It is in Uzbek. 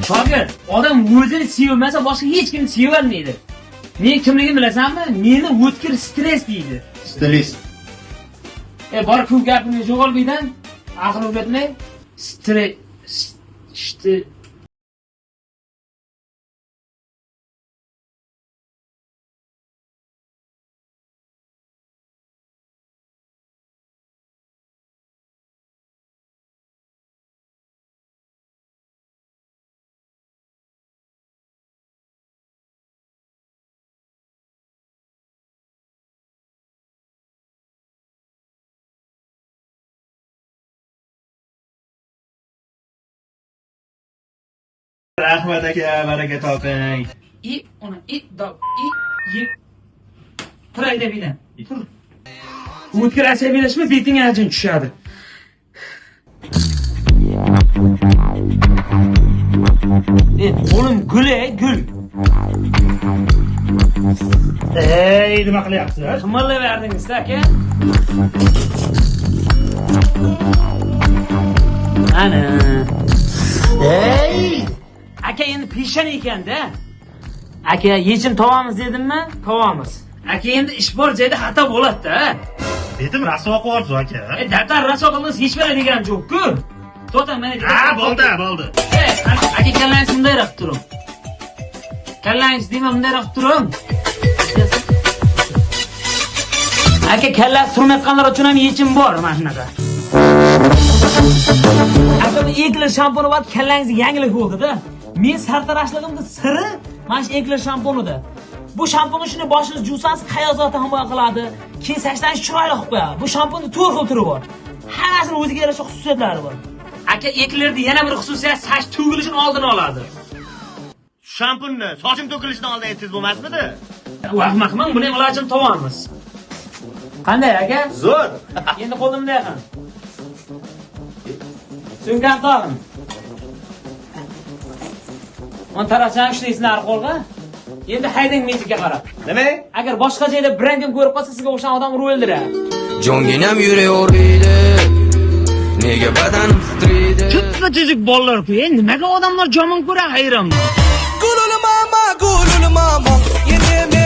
Shogird, odam o'zini sevmasa boshqa hech kimni sevolmaydi. Men kimligimni bilasanmi? Meni o'tkir stress deydi. Stress. Bor ko'p gapini yo'g'olmaydan, aql o'rgatmay, stress. Rahmat aka, baraka toping. Turay debidan. Tur. O'tkir asabiylashma, beting ajin tushadi. Qo'lim gul, gul. Nima qilyapsiz? Qimirlayverdingiz aka. Ana. Aka endi peshan ekanda. Aka yechim topamiz dedimmi? Topamiz. Aka endi ish bor joyda xato bo'ladi-da. Betim rasvo qilyapsiz aka. Daftar rasvo qilsangiz hech biri degan yo'q-ku. To'xtam mana. Bo'ldi. Aka kallangiz bunday qilib turing. Kallangiz deyman bunday qilib turing. Aka kallasi turmayotganlar uchun ham yechim bor mana shunaqa. Aka bu eklar shampuni bor, kallangiz yangilik bo'ldi-da. Men sartarashligimning siri mana shu eklar shampunida. Bu shampuni shuni boshingiz juvsangiz hayozotni himoya qiladi, kesashdan chiroyli qilib qo'yadi. Bu shampunning 4 xil turi bor. Hammasining o'ziga yarasha xususiyatlari bor. Aka eklarning yana bir xususiyati saç to'kilishini oldini oladi. Shampunni sochim to'kilishidan oldin aytsangiz bo'lmasmidi? Vahmaqman, buni ham ilojini topamiz. Qanday aka? Zo'r. Endi qo'limda yaqin. So'ngam tog'im. On tarafdan ishlaysiz qo'lga. Endi haydang metikka qarab. Nima? Agar boshqa joyda brending ko'rib qolsa, sizga o'xshagan odam urib o'ldiradi. Jonginam yuraverdi. Nega badanim titraydi? Tutma tuzuk bolalar-ku, nimaga odamlar jomon ko'ra hayronman. Gulul mama, yeni